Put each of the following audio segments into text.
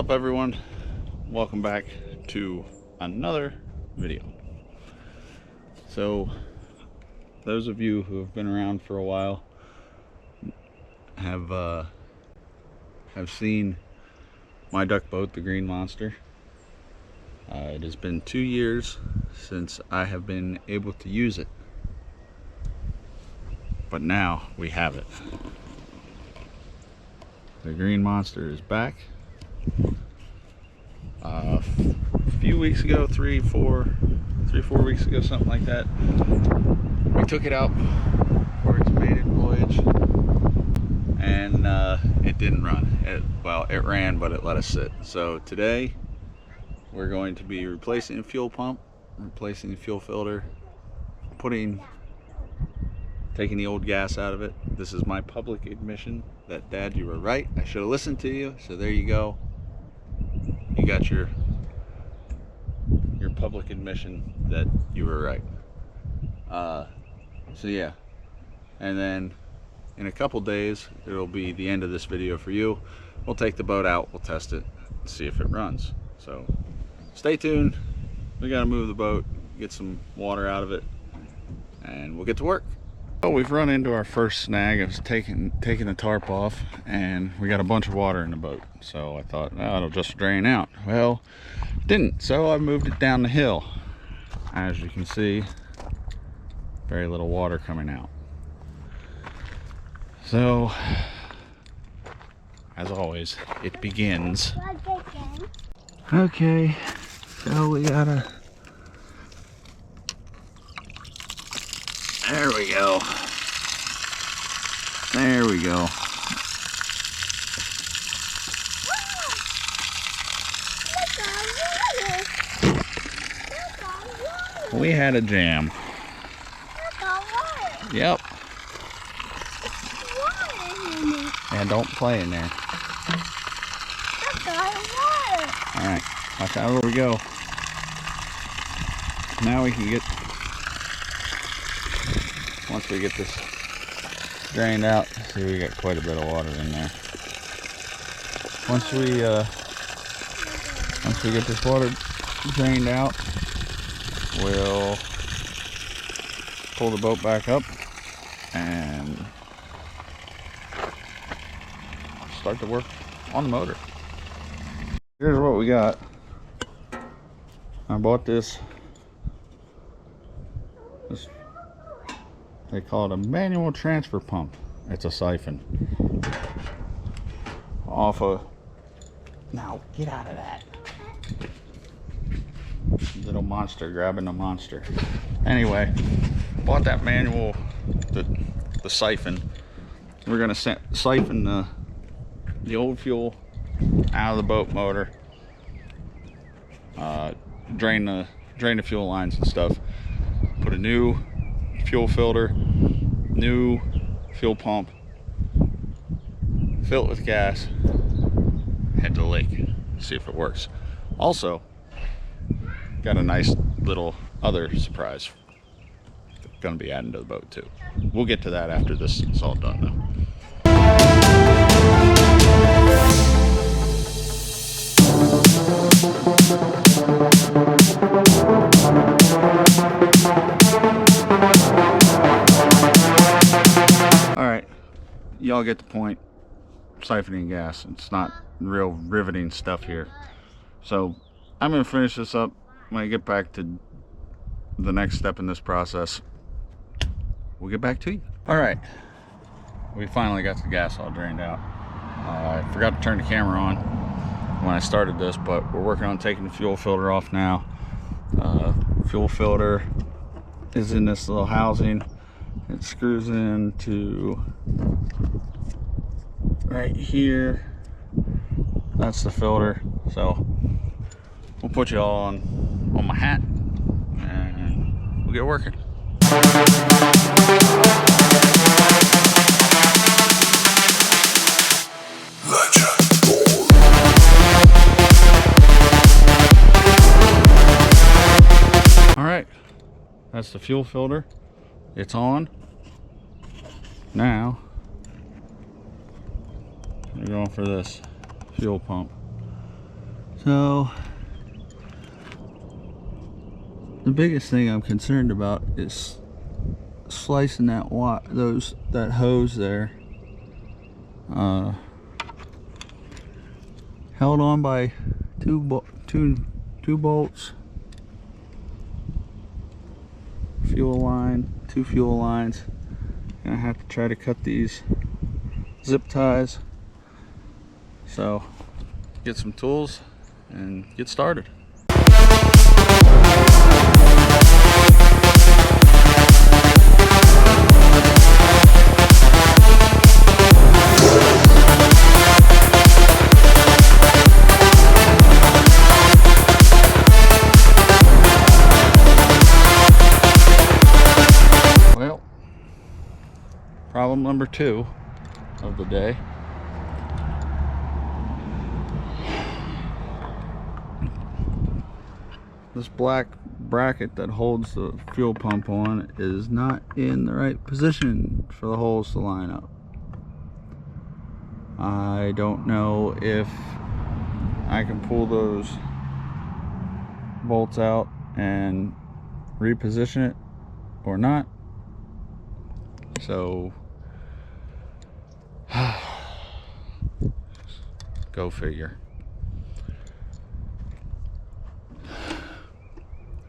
up, everyone? Welcome back to another video. So those of you who have been around for a while have seen my duck boat, the Green Monster. It has been 2 years since I have been able to use it, but now we have it. The Green Monster is back. A few weeks ago, three, four weeks ago, something like that, we took it out for its maiden voyage, and it didn't run. It ran, but it let us sit. So today we're going to be replacing the fuel pump, replacing the fuel filter, taking the old gas out of it. This is my public admission that, Dad, you were right. I should have listened to you. So there you go. You got your public admission that you were right. So yeah, and then in a couple days it'll be the end of this video for you. We'll take the boat out, we'll test it, see if it runs. So stay tuned. We got to move the boat, get some water out of it, and we'll get to work. Well, we've run into our first snag. I was taking the tarp off, and we got a bunch of water in the boat. So I thought, oh, it'll just drain out. Well, it didn't. So I moved it down the hill. As you can see, very little water coming out. So, as always, it begins. Okay, so we gotta... There we go. There we go. We had a jam. Yep. Yeah, don't play in there. Alright, watch out where we go. Now we can get... Once we get this drained out, see, we got quite a bit of water in there. Once we get this water drained out, we'll pull the boat back up and start to work on the motor. Here's what we got. I bought this. They call it a manual transfer pump. It's a siphon. Now get out of that. Little monster grabbing the monster. Anyway, bought that manual, the siphon. We're gonna siphon the old fuel out of the boat motor. Drain the fuel lines and stuff. Put a new fuel filter, new fuel pump, fill it with gas, head to the lake, see if it works. Also, got a nice little other surprise gonna be adding to the boat too. We'll get to that after this is all done though. Alright, y'all get the point. Siphoning gas. It's not real riveting stuff here. So I'm going to finish this up. When I get back to the next step in this process, we'll get back to you. Alright, we finally got the gas all drained out. I forgot to turn the camera on when I started this, but we're working on taking the fuel filter off now. Fuel filter is in this little housing. It screws into right here. That's the filter. So we'll put you all on my hat and we'll get working. Alright, that's the fuel filter. It's on. Now we're going for this fuel pump. So the biggest thing I'm concerned about is slicing that that hose there. Held on by two bolts, fuel line, 2 fuel lines. Gonna have to try to cut these zip ties. So get some tools and get started. Well, problem number 2 of the day. This black bracket that holds the fuel pump on is not in the right position for the holes to line up. I don't know if I can pull those bolts out and reposition it or not. So go figure.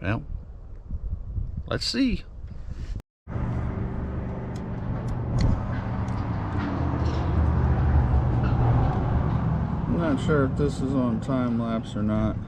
Well, let's see. I'm not sure if this is on time lapse or not.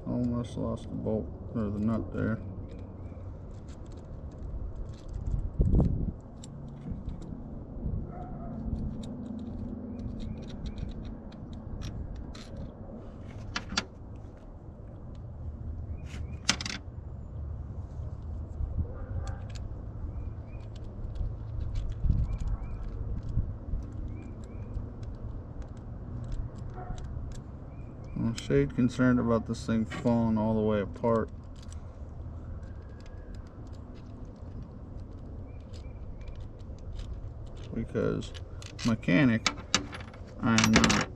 Almost lost the bolt or the nut there. I'm a shade concerned about this thing falling all the way apart. Because mechanic, I am not.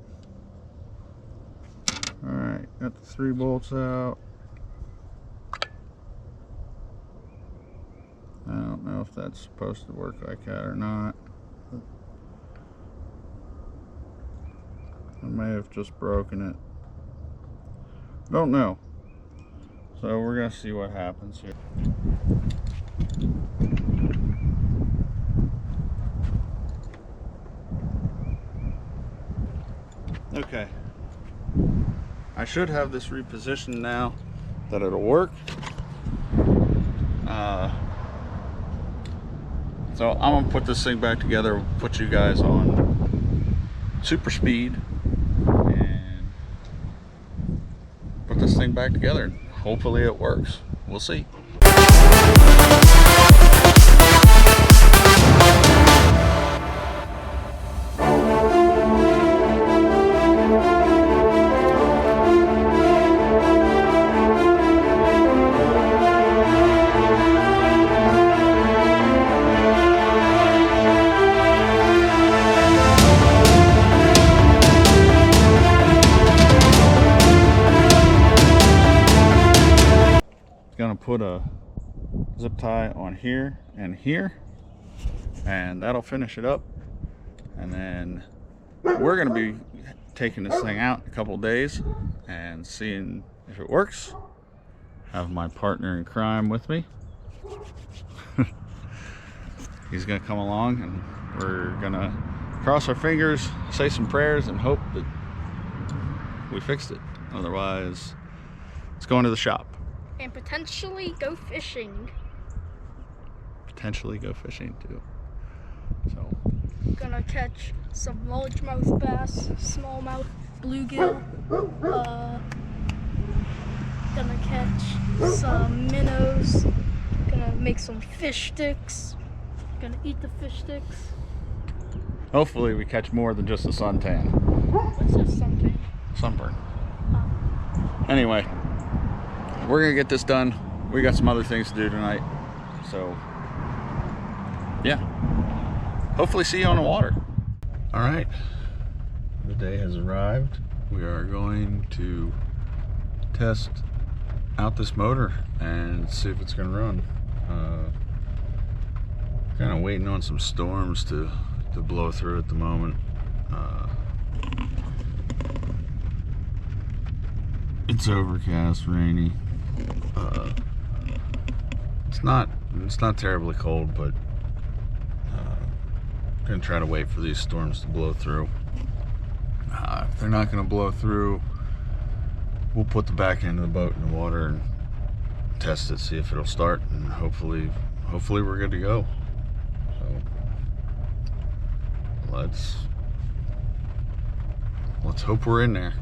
Alright, got the 3 bolts out. I don't know if that's supposed to work like that or not. I may have just broken it. Don't know. So we're gonna see what happens here. Okay. I should have this repositioned now that it'll work. So I'm gonna put this thing back together, put you guys on super speed, and put this thing back together, and hopefully it works. We'll see. Gonna put a zip tie on here, and that'll finish it up. And then we're gonna be taking this thing out in a couple days and seeing if it works. Have my partner in crime with me. He's gonna come along, and we're gonna cross our fingers, say some prayers, and hope that we fixed it. Otherwise, it's going to the shop. And potentially go fishing. Potentially go fishing too. So gonna catch some largemouth bass, smallmouth, bluegill. Gonna catch some minnows. Gonna make some fish sticks. Gonna eat the fish sticks. Hopefully we catch more than just a suntan. What's this something? Sunburn. Anyway, we're gonna get this done. We got some other things to do tonight. So, yeah. Hopefully see you on the water. All right. The day has arrived. We are going to test out this motor and see if it's gonna run. Kind of waiting on some storms to blow through at the moment. It's overcast, rainy. It's not terribly cold, but gonna try to wait for these storms to blow through. If they're not gonna blow through, we'll put the back end of the boat in the water and test it, see if it'll start, and hopefully we're good to go. So let's hope we're in there.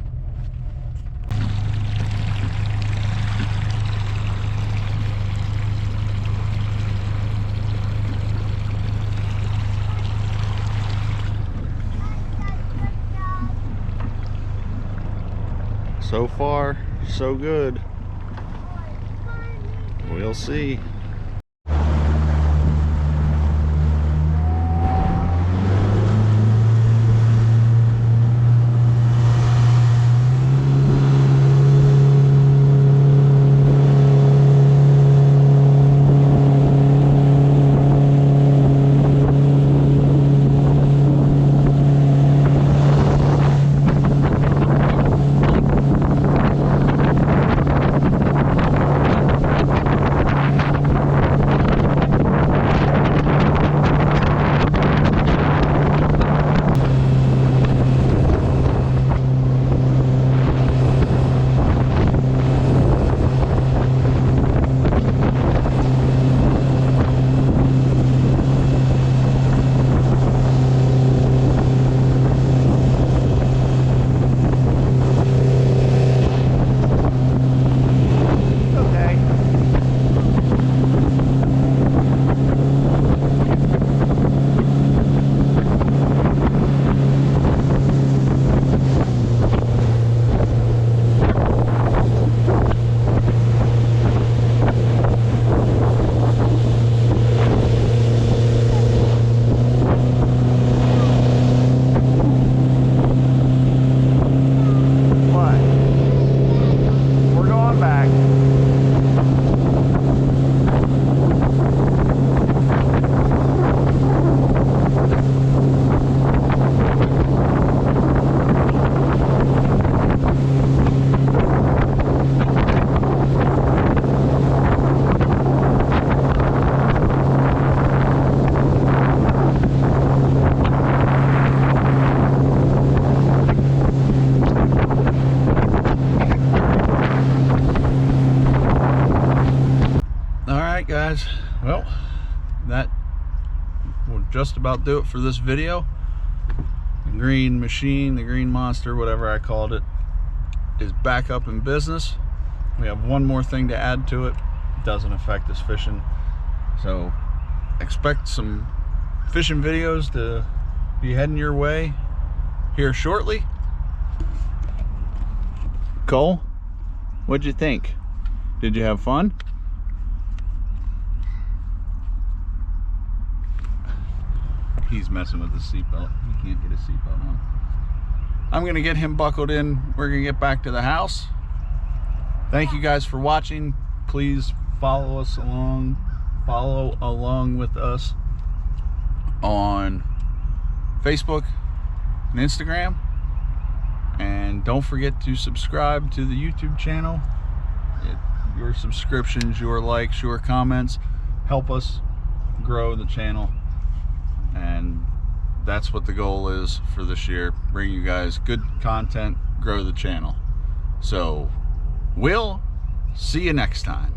So far, so good. We'll see. Guys, well, that will just about do it for this video. The green machine, the green monster, whatever I called it, is back up in business. We have one more thing to add to it. It doesn't affect us fishing, so expect some fishing videos to be heading your way here shortly. Cole, what'd you think? Did you have fun? He's messing with his seatbelt. He can't get his seatbelt on. I'm gonna get him buckled in. We're gonna get back to the house. Thank you guys for watching. Please follow along with us on Facebook and Instagram. And don't forget to subscribe to the YouTube channel. Your subscriptions, your likes, your comments help us grow the channel. And that's what the goal is for this year. Bring you guys good content, grow the channel. So we'll see you next time.